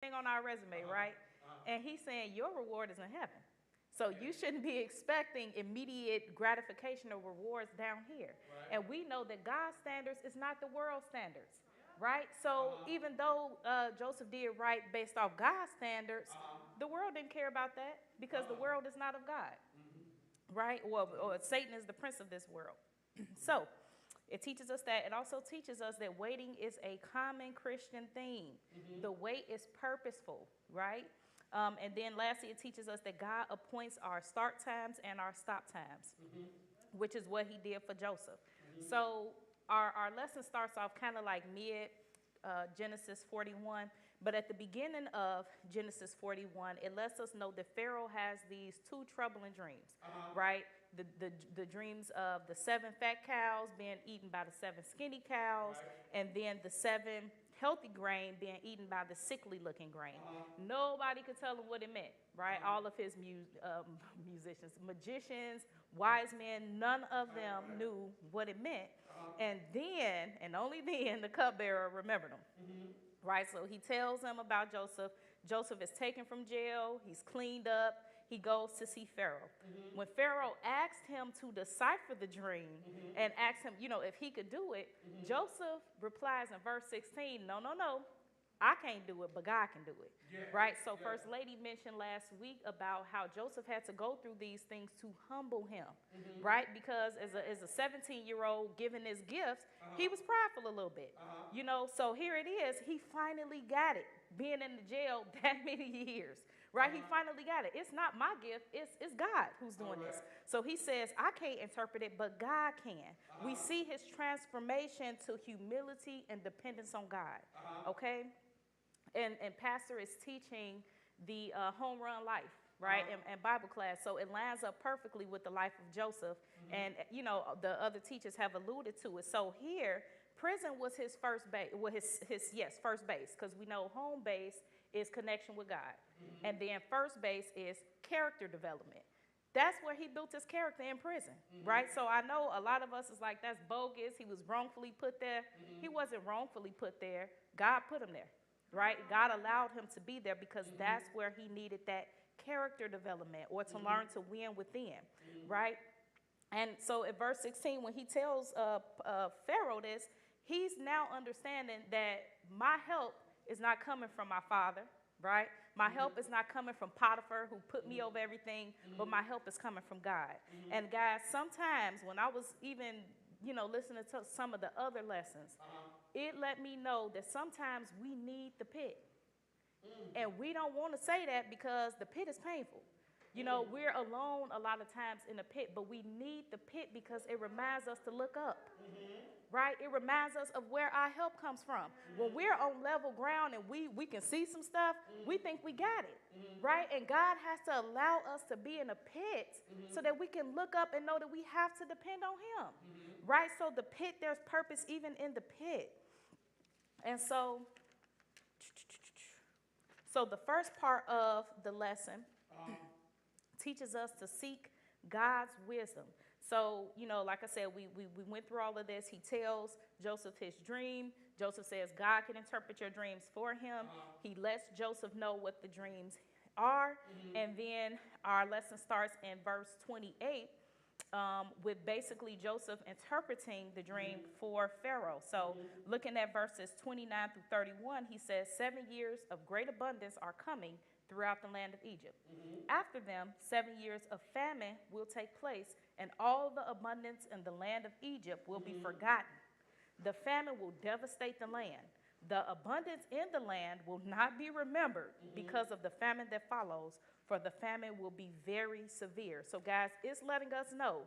thing on our resume, right? And he's saying your reward is in heaven. So you shouldn't be expecting immediate gratification or rewards down here. And we know that God's standards is not the world's standards, right? So even though Joseph did right based off God's standards, the world didn't care about that because the world is not of God, right? Or Satan is the prince of this world. So it teaches us that. It also teaches us that waiting is a common Christian theme. The wait is purposeful, right? And then lastly, it teaches us that God appoints our start times and our stop times, which is what he did for Joseph. So our lesson starts off kind of like mid Genesis 41, but at the beginning of Genesis 41, it lets us know that Pharaoh has these two troubling dreams, right? The dreams of the 7 fat cows being eaten by the 7 skinny cows, and then the 7 healthy grain being eaten by the sickly looking grain. Nobody could tell him what it meant, right? All of his musicians, magicians, wise men, none of them knew what it meant. And then, and only then, the cupbearer remembered him, right? So he tells them about Joseph. Joseph is taken from jail. He's cleaned up. He goes to see Pharaoh. When Pharaoh asked him to decipher the dream and asked him, if he could do it, Joseph replies in verse 16, no, I can't do it, but God can do it, right? So First Lady mentioned last week about how Joseph had to go through these things to humble him, right? Because as a 17-year-old given his gifts, he was prideful a little bit, So here it is. He finally got it, being in the jail that many years. Right? He finally got it. It's not my gift. It's God who's doing this. So he says, I can't interpret it, but God can. We see his transformation to humility and dependence on God. Okay? And Pastor is teaching the home run life, right? And Bible class. So it lines up perfectly with the life of Joseph. And, the other teachers have alluded to it. So here, prison was his first base. Well, his first base, because we know home base is connection with God. And then first base is character development. That's where he built his character in prison, right? So I know a lot of us is like, that's bogus. He was wrongfully put there. He wasn't wrongfully put there. God put him there, right? God allowed him to be there because that's where he needed that character development or to learn to win within, right? And so in verse 16, when he tells Pharaoh this, he's now understanding that my help is not coming from my father, right? My help is not coming from Potiphar, who put me over everything, but my help is coming from God. And guys, sometimes when I was even, listening to some of the other lessons, it let me know that sometimes we need the pit. And we don't want to say that because the pit is painful. We're alone a lot of times in the pit, but we need the pit because it reminds us to look up. Right? It reminds us of where our help comes from. When we're on level ground and we can see some stuff, we think we got it, right? And God has to allow us to be in a pit so that we can look up and know that we have to depend on him, right? So the pit, there's purpose even in the pit. And so the first part of the lesson teaches us to seek God's wisdom. So, like I said, we went through all of this. He tells Joseph his dream. Joseph says God can interpret your dreams for him. He lets Joseph know what the dreams are. And then our lesson starts in verse 28 with basically Joseph interpreting the dream for Pharaoh. So looking at verses 29 through 31, he says, 7 years of great abundance are coming throughout the land of Egypt. After them, 7 years of famine will take place, and all the abundance in the land of Egypt will be forgotten. The famine will devastate the land. The abundance in the land will not be remembered because of the famine that follows, for the famine will be very severe. So, guys, it's letting us know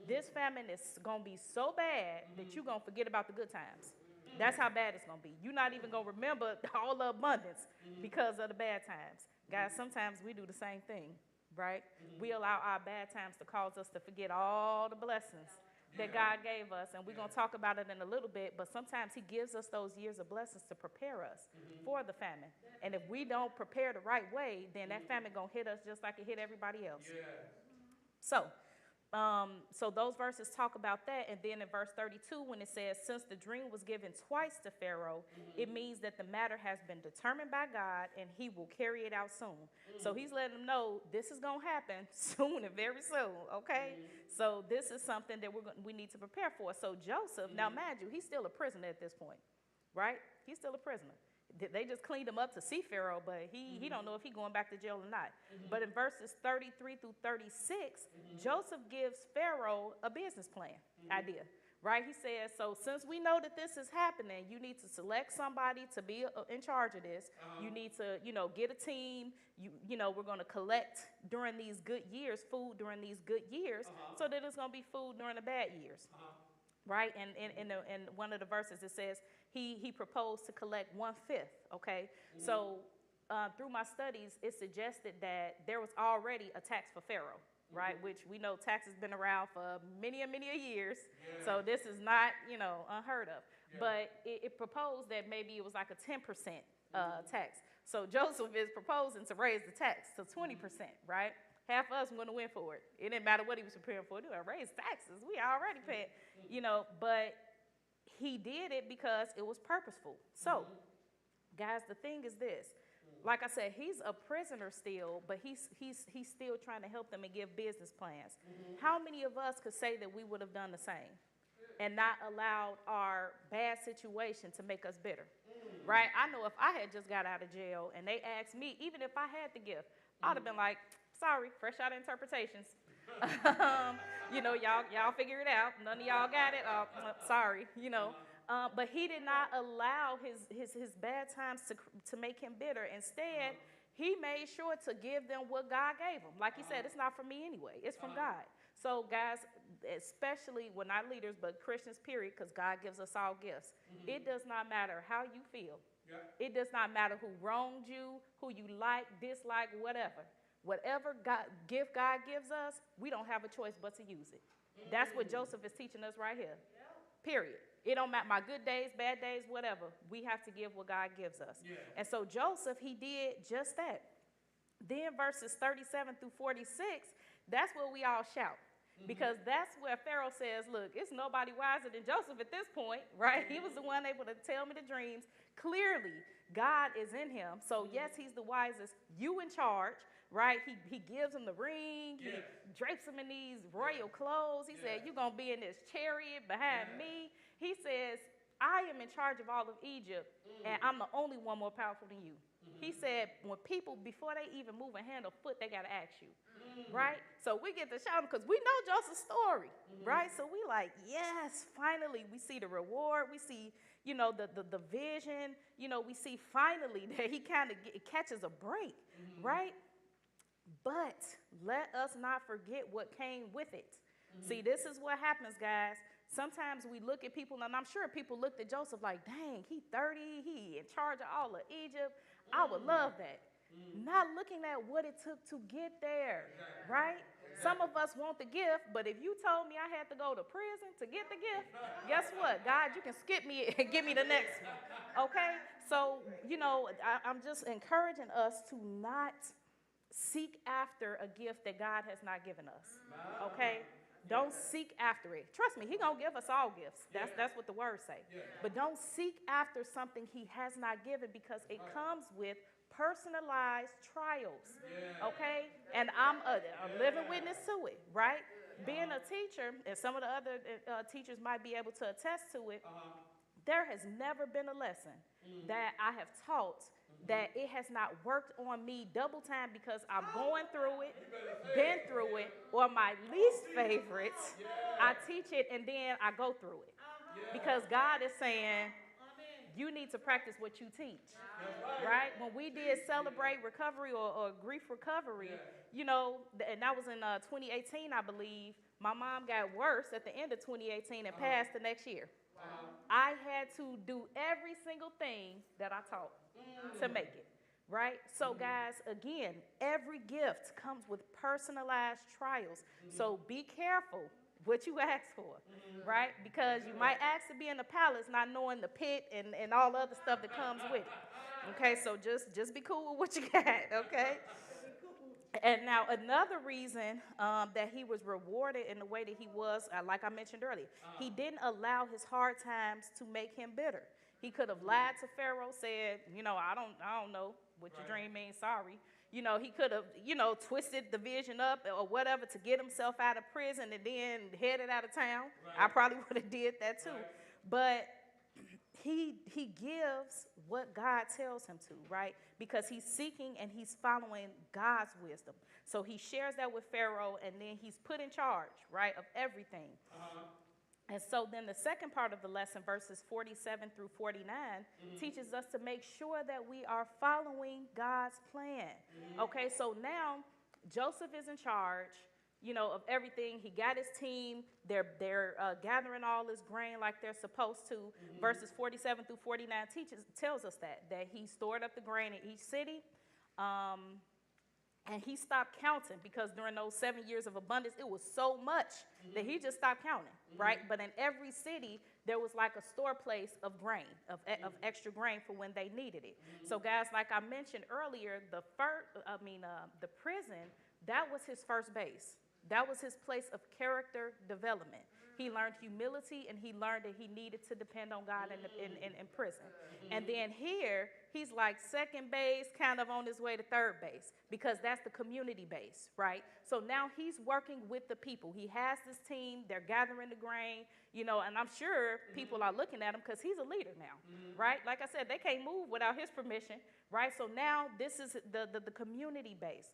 this famine is going to be so bad that you're going to forget about the good times. That's how bad it's going to be. You're not even going to remember all the abundance because of the bad times. Guys, sometimes we do the same thing, right? We allow our bad times to cause us to forget all the blessings that God gave us. And we're going to talk about it in a little bit, but sometimes he gives us those years of blessings to prepare us for the famine. And if we don't prepare the right way, then that famine going to hit us just like it hit everybody else. So So those verses talk about that. And then in verse 32, when it says, since the dream was given twice to Pharaoh, it means that the matter has been determined by God and he will carry it out soon. So he's letting them know this is going to happen soon and very soon, okay? So this is something that we need to prepare for. So Joseph, now mind you, he's still a prisoner at this point, right? He's still a prisoner. They just cleaned him up to see Pharaoh, but he don't know if he's going back to jail or not. But in verses 33 through 36, Joseph gives Pharaoh a business plan idea, right? He says, so since we know that this is happening, you need to select somebody to be in charge of this. You need to, get a team. We're going to collect during these good years, food during these good years, so that it's going to be food during the bad years. Right? And in one of the verses, it says he proposed to collect 1/5, okay? So through my studies, it suggested that there was already a tax for Pharaoh, right? Which we know tax has been around for many a years. Yeah. So this is not, unheard of. Yeah. But it proposed that maybe it was like a 10% tax. So Joseph is proposing to raise the tax to 20%, right? Half of us going to win for it. It didn't matter what he was preparing for. They raise taxes. We already paid, but he did it because it was purposeful. So, guys, the thing is this. Like I said, he's a prisoner still, but he's still trying to help them and give business plans. How many of us could say that we would have done the same and not allowed our bad situation to make us bitter, right? I know if I had just got out of jail and they asked me, even if I had the gift, I'd have been like, sorry, fresh out of interpretations. Y'all figure it out. None of y'all got it. Sorry, But he did not allow his bad times to make him bitter. Instead, he made sure to give them what God gave him. Like he said, it's not from me anyway. It's from God. So, guys, especially, well, not leaders, but Christians, period, because God gives us all gifts. It does not matter how you feel. It does not matter who wronged you, who you like, dislike, whatever. Whatever gift God gives us, we don't have a choice but to use it. That's what Joseph is teaching us right here. Period. It don't matter my good days, bad days, whatever. We have to give what God gives us. Yeah. And so Joseph, he did just that. Then verses 37 through 46, that's where we all shout. Because that's where Pharaoh says, look, it's nobody wiser than Joseph at this point, right? He was the one able to tell me the dreams. Clearly, God is in him. So, yes, he's the wisest. You in charge. Right? He gives him the ring. He drapes him in these royal clothes. He said, you're going to be in this chariot behind me. He says, I am in charge of all of Egypt, and I'm the only one more powerful than you. He said, when people, before they even move a hand or foot, they got to ask you. Right? So we get to shout him because we know Joseph's story. Right? So we like, yes, finally we see the reward. We see, the vision. We see finally that he kind of catches a break. Right? But let us not forget what came with it. See, this is what happens, guys. Sometimes we look at people, and I'm sure people looked at Joseph like, dang, he 30, he in charge of all of Egypt. I would love that. Not looking at what it took to get there, right? Some of us want the gift, but if you told me I had to go to prison to get the gift, guess what? God, you can skip me and give me the next one, okay? So, I'm just encouraging us to not seek after a gift that God has not given us, okay? Don't seek after it. Trust me, he's going to give us all gifts. That's what the words say. But don't seek after something he has not given because it comes with personalized trials, okay? And I'm a living witness to it, right? Being a teacher, and some of the other teachers might be able to attest to it, there has never been a lesson that I have taught that it has not worked on me double time because I'm going through it, been through it, or my least favorites, I teach it and then I go through it. Because God is saying, you need to practice what you teach, right? When we did Celebrate Recovery or Grief Recovery, and that was in 2018, I believe, my mom got worse at the end of 2018 and passed the next year. I had to do every single thing that I taught to make it, right? So, guys, again, every gift comes with personalized trials. So be careful what you ask for, right? Because you might ask to be in the palace not knowing the pit and all the other stuff that comes with it. Okay, so just be cool with what you got, okay? And now another reason that he was rewarded in the way that he was, like I mentioned earlier, he didn't allow his hard times to make him bitter. He could have lied to Pharaoh, said, I don't know what your dream means, sorry. He could have, twisted the vision up or whatever to get himself out of prison and then headed out of town. Right. I probably would have did that too. Right. But he gives what God tells him to, right? Because he's seeking and he's following God's wisdom. So he shares that with Pharaoh, and then he's put in charge, right, of everything. And so then the second part of the lesson, verses 47 through 49, teaches us to make sure that we are following God's plan. Okay, so now Joseph is in charge, of everything. He got his team. They're gathering all this grain like they're supposed to. Verses 47 through 49 tells us that he stored up the grain in each city. And he stopped counting because during those 7 years of abundance, it was so much that he just stopped counting, right? But in every city, there was like a store place of grain, of extra grain for when they needed it. So guys, like I mentioned earlier, the prison, that was his first base. That was his place of character development. He learned humility, and he learned that he needed to depend on God in prison. And then here, he's like second base, kind of on his way to third base, because that's the community base, right? So now he's working with the people. He has this team. They're gathering the grain, and I'm sure people are looking at him because he's a leader now, right? Like I said, they can't move without his permission, right? So now this is the community base.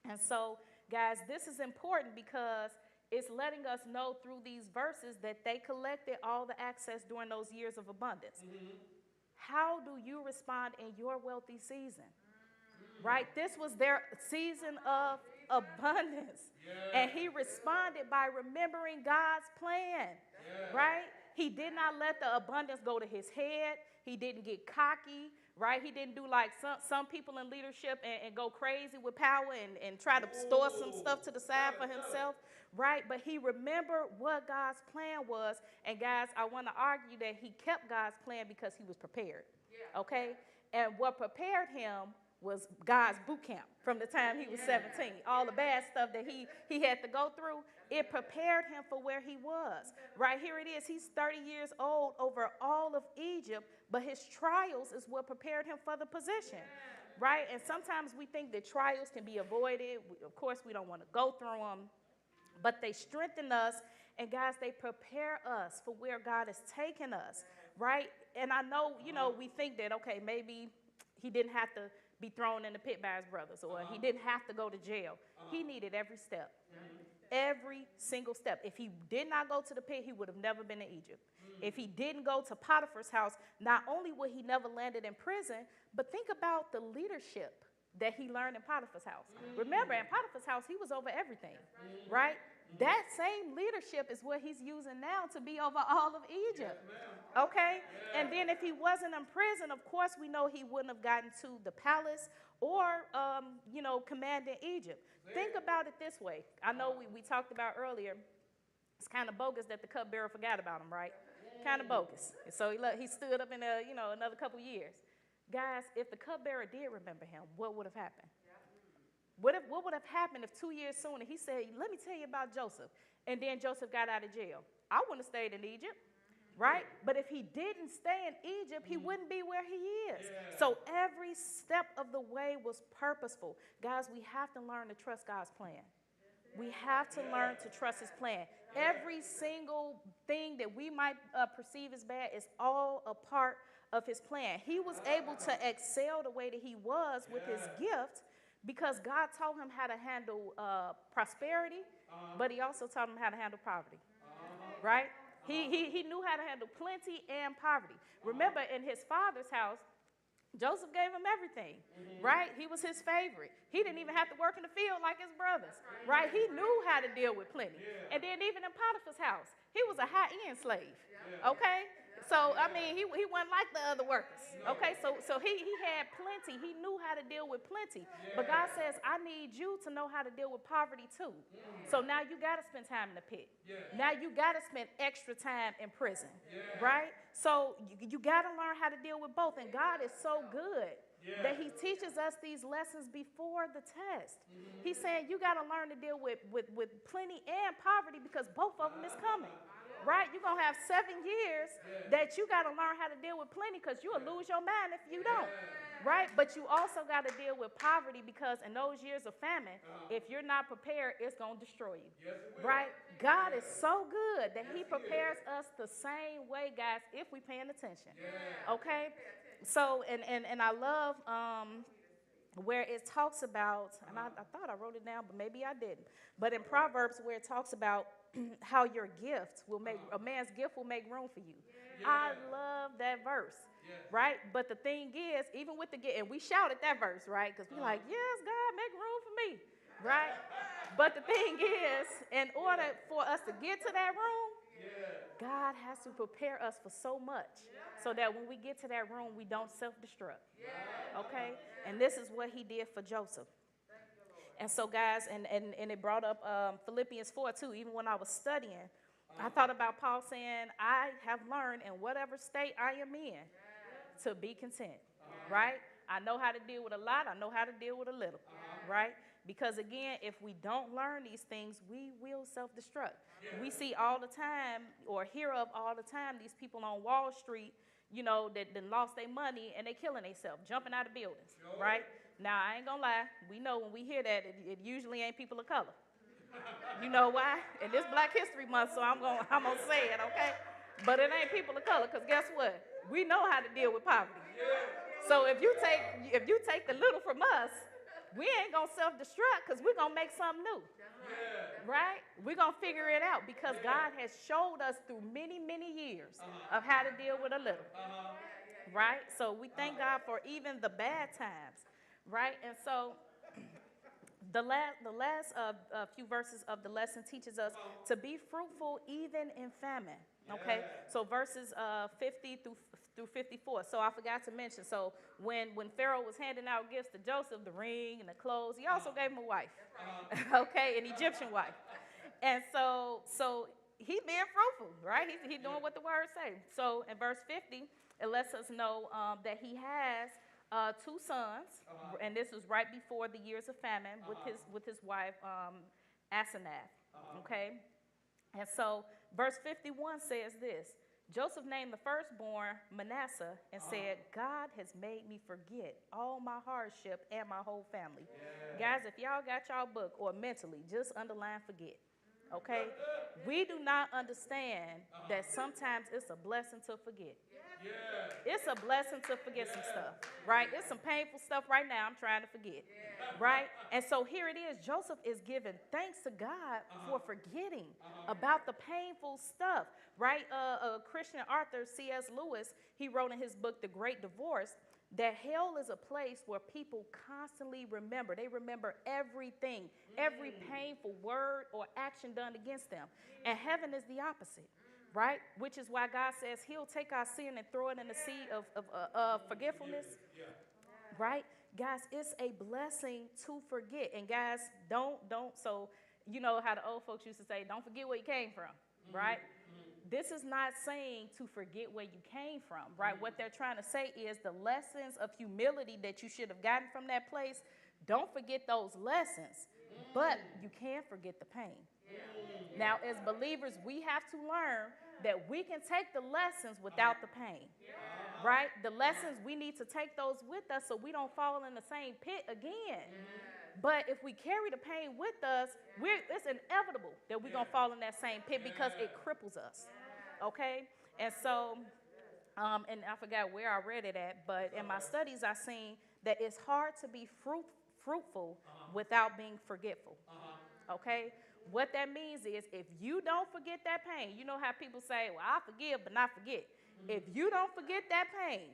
And so, guys, this is important because it's letting us know through these verses that they collected all the access during those years of abundance. How do you respond in your wealthy season? Right? This was their season of abundance. And he responded by remembering God's plan. Right? He did not let the abundance go to his head. He didn't get cocky. Right? He didn't do like some people in leadership and go crazy with power and try to store some stuff to the side for himself. Right? But he remembered what God's plan was. And guys, I want to argue that he kept God's plan because he was prepared. Okay? And what prepared him was God's boot camp from the time he was 17. All the bad stuff that he had to go through, it prepared him for where he was. Right here it is. He's 30 years old over all of Egypt, but his trials is what prepared him for the position. Right? And sometimes we think that trials can be avoided. Of course, we don't want to go through them, but they strengthen us. And guys, they prepare us for where God has taken us. Right? And I know, we think that, okay, maybe he didn't have to be thrown in the pit by his brothers, or he didn't have to go to jail. He needed every step. Every single step. If he did not go to the pit, he would have never been in Egypt. If he didn't go to Potiphar's house, not only would he never landed in prison, but think about the leadership that he learned in Potiphar's house. Remember, in Potiphar's house, he was over everything, right? That same leadership is what he's using now to be over all of Egypt. Okay? And then if he wasn't in prison, of course, we know he wouldn't have gotten to the palace or, commanding Egypt. Think about it this way. I know we talked about earlier, it's kind of bogus that the cupbearer forgot about him, right? Kind of bogus. And so he stood up in another couple years. Guys, if the cupbearer did remember him, what would have happened? What would have happened if 2 years sooner he said, let me tell you about Joseph, and then Joseph got out of jail? I wouldn't have stayed in Egypt, right? But if he didn't stay in Egypt, he wouldn't be where he is. So every step of the way was purposeful. Guys, we have to learn to trust God's plan. We have to learn to trust his plan. Every single thing that we might perceive as bad is all a part of his plan. He was able to excel the way that he was with his gift because God taught him how to handle prosperity, but he also taught him how to handle poverty, right? He knew how to handle plenty and poverty. Remember, in his father's house, Joseph gave him everything, right? He was his favorite. He didn't even have to work in the field like his brothers, right? He knew how to deal with plenty. And then even in Potiphar's house, he was a high-end slave, okay? So, I mean, he wasn't like the other workers, okay? So he had plenty. He knew how to deal with plenty. But God says, I need you to know how to deal with poverty too. So now you got to spend time in the pit. Now you got to spend extra time in prison, right? So you got to learn how to deal with both. And God is so good. That he teaches us these lessons before the test. He's saying you got to learn to deal with plenty and poverty because both of them is coming. Right? You're going to have 7 years that you got to learn how to deal with plenty because you'll lose your mind if you don't. Right? But you also got to deal with poverty because in those years of famine, if you're not prepared, it's going to destroy you. Right? God is so good that he prepares us the same way, guys, if we're paying attention. Okay? So, and I love where it talks about, and I thought I wrote it down, but maybe I didn't. But in Proverbs where it talks about how your gift will make, a man's gift will make room for you. I love that verse, right? But the thing is, even with the gift, and we shout at that verse, right? Because we're like, yes, God, make room for me, right? But the thing is, in order for us to get to that room, God has to prepare us for so much so that when we get to that room, we don't self-destruct. Okay? And this is what he did for Joseph. And so, guys, and it brought up Philippians 4, too. Even when I was studying, I thought about Paul saying, I have learned in whatever state I am in to be content. Right? I know how to deal with a lot. I know how to deal with a little. Right? Because, again, if we don't learn these things, we will self-destruct. We see all the time or hear of all the time these people on Wall Street, you know, that lost their money and they killing themselves, jumping out of buildings, right? Now, I ain't going to lie. We know when we hear that, it usually ain't people of color. You know why? And this Black History Month, so I'm gonna say it, okay? But it ain't people of color because guess what? We know how to deal with poverty. So if you take the little from us, we ain't going to self-destruct because we're going to make something new. Right? We're going to figure it out because God has showed us through many, many years of how to deal with a little. Right? So we thank God for even the bad times. Right? And so the last few verses of the lesson teaches us to be fruitful even in famine. Okay? So verses 50 through 54. So I forgot to mention. So when Pharaoh was handing out gifts to Joseph, the ring and the clothes, he also gave him a wife. Okay, an Egyptian wife. And so he being fruitful, right? He doing what the word say. So in verse 50, it lets us know that he has 2 sons, and this was right before the years of famine with his wife Asenath. Okay, and so verse 51 says this. Joseph named the firstborn Manasseh and said, God has made me forget all my hardship and my whole family. Guys, if y'all got y'all book or mentally, just underline forget. Okay? We do not understand that sometimes it's a blessing to forget. It's a blessing to forget some stuff, right? It's some painful stuff right now I'm trying to forget, right? And so here it is. Joseph is giving thanks to God for forgetting about the painful stuff, right? Christian author C.S. Lewis, he wrote in his book, The Great Divorce, that hell is a place where people constantly remember. They remember everything, every painful word or action done against them. And heaven is the opposite. Right? Which is why God says he'll take our sin and throw it in the sea of forgetfulness. Right? Guys, it's a blessing to forget. And guys, don't, so you know how the old folks used to say, don't forget where you came from. Right? This is not saying to forget where you came from. Right? What they're trying to say is the lessons of humility that you should have gotten from that place, don't forget those lessons. But you can't forget the pain. Now, as believers, we have to learn that we can take the lessons without the pain, right? The lessons, we need to take those with us so we don't fall in the same pit again. But if we carry the pain with us, it's inevitable that we're going to fall in that same pit because it cripples us, okay? And so, and I forgot where I read it at, but in my studies, I've seen that it's hard to be fruitful without being forgetful, okay? What that means is if you don't forget that pain, you know how people say, well, I forgive but not forget. If you don't forget that pain,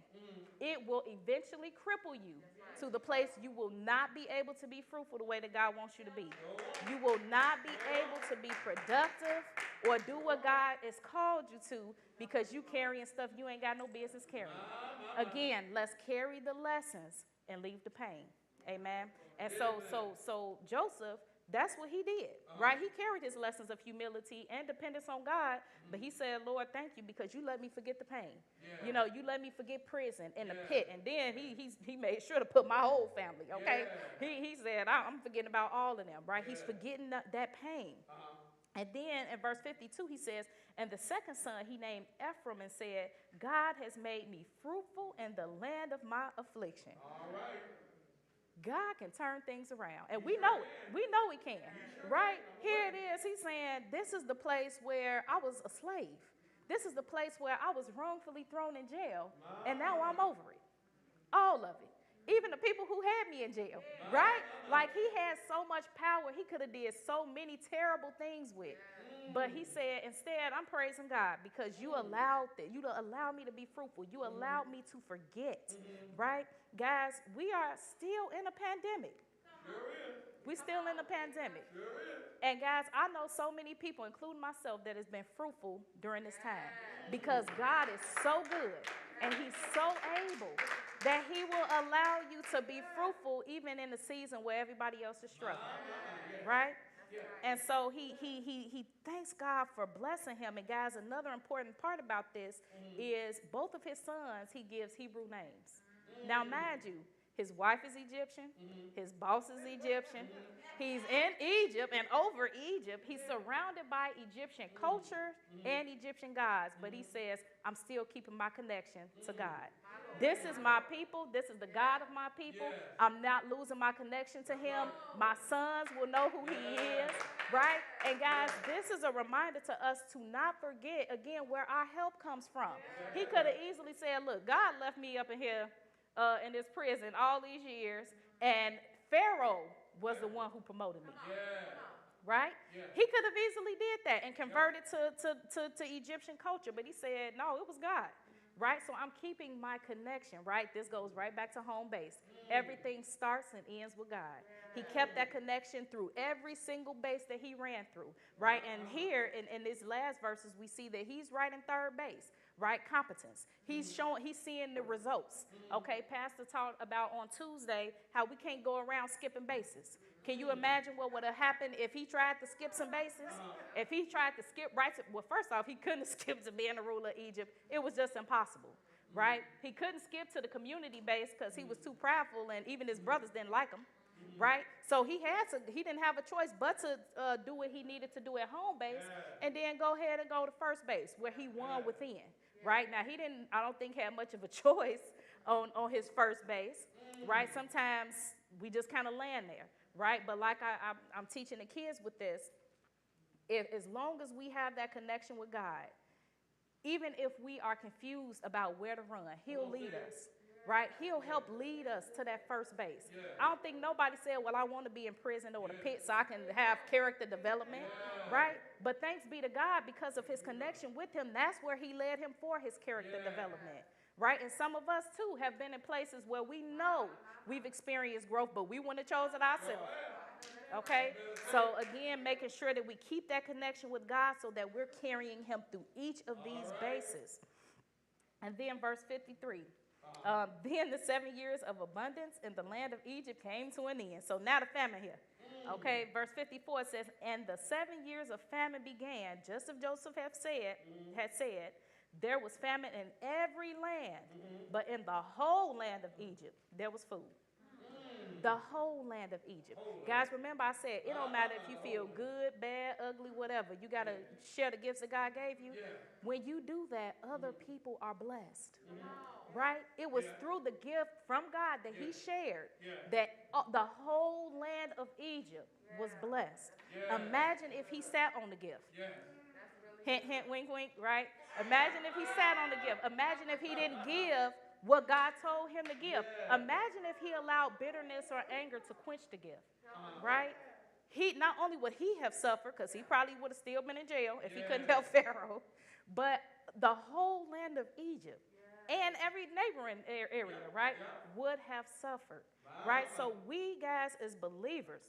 it will eventually cripple you to the place you will not be able to be fruitful the way that God wants you to be. You will not be able to be productive or do what God has called you to because you carrying stuff you ain't got no business carrying. Again, let's carry the lessons and leave the pain. Amen. And so Joseph That's what he did, right? He carried his lessons of humility and dependence on God, but he said, Lord, thank you because you let me forget the pain. Yeah. You know, you let me forget prison and the pit. And then he made sure to put my whole family, okay? Yeah. He said, I'm forgetting about all of them, right? He's forgetting that pain. And then in verse 52, he says, and the second son he named Ephraim and said, God has made me fruitful in the land of my affliction. All right. God can turn things around. And we know it. We know he can. Right? Here it is. He's saying, this is the place where I was a slave. This is the place where I was wrongfully thrown in jail. And now I'm over it. All of it. Even the people who had me in jail. Right? Like he had so much power. He could have did so many terrible things with. But he said, instead, I'm praising God because you allowed me to be fruitful. You allowed me to forget, right? Guys, we are still in a pandemic. We're still in a pandemic. And guys, I know so many people, including myself, that has been fruitful during this time because God is so good and he's so able that he will allow you to be fruitful even in the season where everybody else is struggling, right? And so he thanks God for blessing him. And guys, another important part about this is both of his sons, he gives Hebrew names. Now, mind you, his wife is Egyptian. His boss is Egyptian. He's in Egypt and over Egypt. He's surrounded by Egyptian culture and Egyptian gods. But he says, I'm still keeping my connection to God. This is my people. This is the God of my people. I'm not losing my connection to him. My sons will know who he is, right? And guys, this is a reminder to us to not forget, again, where our help comes from. He could have easily said, look, God left me up in here in this prison all these years, and Pharaoh was the one who promoted me. Right? He could have easily did that and converted to Egyptian culture, but he said, no, it was God. Right? So I'm keeping my connection, right? This goes right back to home base. Everything starts and ends with God. He kept that connection through every single base that he ran through, right? And here in these last verses, we see that he's right in third base, right? Competence. He's seeing the results. Okay, Pastor talked about on Tuesday how we can't go around skipping bases. Can you imagine what would have happened if he tried to skip some bases? If he tried to skip well, first off, he couldn't have skipped to being the ruler of Egypt. It was just impossible, right? He couldn't skip to the community base because he was too prideful, and even his brothers didn't like him, right? So he didn't have a choice but to do what he needed to do at home base, and then go ahead and go to first base where he won within, right? Now, I don't think have much of a choice on his first base, right? Sometimes we just kind of land there. Right? But like I'm teaching the kids with this, as long as we have that connection with God, even if we are confused about where to run, he'll lead us. Right? He'll help lead us to that first base. I don't think nobody said, well, I want to be in prison or the pit so I can have character development. Right? But thanks be to God, because of his connection with him, that's where he led him for his character development. Right? And some of us, too, have been in places where we know we've experienced growth, but we wouldn't have chosen it ourselves. Okay? So, again, making sure that we keep that connection with God so that we're carrying him through each of these bases. And then verse 53. Then the 7 years of abundance in the land of Egypt came to an end. So now the famine here. Okay, verse 54 says, and the 7 years of famine began, just as Joseph had said, there was famine in every land, but in the whole land of Egypt, there was food. The whole land of Egypt. Guys, remember I said, it don't matter if you feel good, bad, ugly, whatever. You got to share the gifts that God gave you. When you do that, other people are blessed. Right? It was through the gift from God that he shared that the whole land of Egypt was blessed. Imagine if he sat on the gift. Hint, hint, wink, wink, right? Imagine if he sat on the gift. Imagine if he didn't give what God told him to give. Imagine if he allowed bitterness or anger to quench the gift, right? Not only would he have suffered, because he probably would have still been in jail if he couldn't help Pharaoh, but the whole land of Egypt and every neighboring area, right, would have suffered, right? So we guys as believers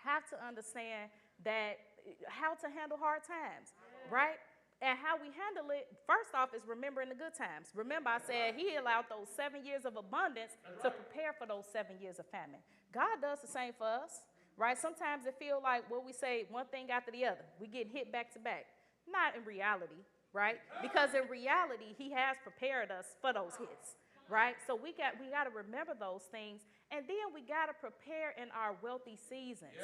have to understand that how to handle hard times, right? And how we handle it, first off, is remembering the good times. Remember, I said he allowed those 7 years of abundance to prepare for those 7 years of famine. God does the same for us. right? Sometimes it feels like what we say, one thing after the other. We get hit back to back. Not in reality, right? Because in reality, he has prepared us for those hits, right? So we got to remember those things, and then we got to prepare in our wealthy seasons.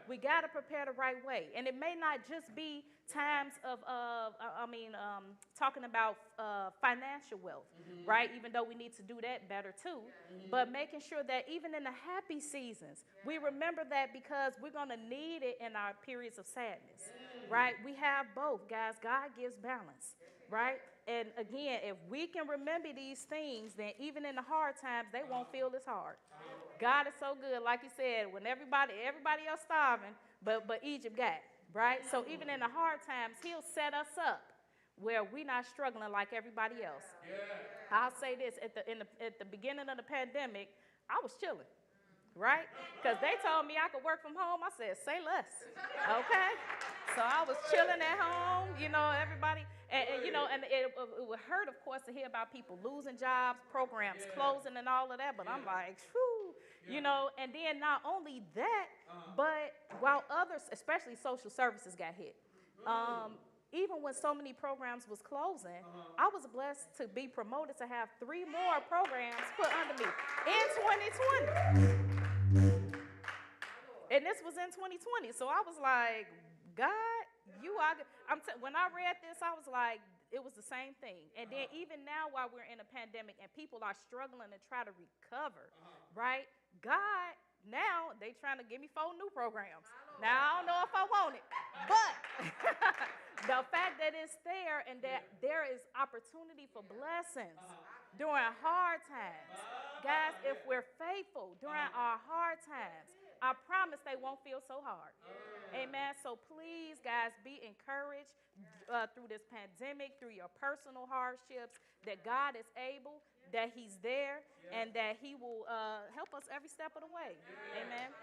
We got to prepare the right way, and it may not just be times of talking about financial wealth, right? Even though we need to do that better too, but making sure that even in the happy seasons, we remember that, because we're going to need it in our periods of sadness, right? We have both, guys. God gives balance, right? And again, if we can remember these things, then even in the hard times, they won't feel as hard. God is so good. Like you said, when everybody else starving, but Egypt got, right? So even in the hard times, he'll set us up where we're not struggling like everybody else. I'll say this, at the beginning of the pandemic, I was chilling, right? Because they told me I could work from home. I said, say less, okay? So I was chilling at home, everybody. And it would hurt, of course, to hear about people losing jobs, programs closing and all of that. But I'm like, whew, and then not only that, but while others, especially social services, got hit, even when so many programs was closing, I was blessed to be promoted to have 3 more programs put under me in 2020. And this was in 2020. So I was like, God, when I read this, I was like, it was the same thing. And then even now, while we're in a pandemic and people are struggling to try to recover, right? God, now they trying to give me 4 new programs. Now, I don't know if I want it, but the fact that it's there and that there is opportunity for blessings during hard times. Guys, if we're faithful during our hard times, I promise they won't feel so hard. Amen. So please, guys, be encouraged through this pandemic, through your personal hardships, that God is able, that he's there, and that he will help us every step of the way. Amen.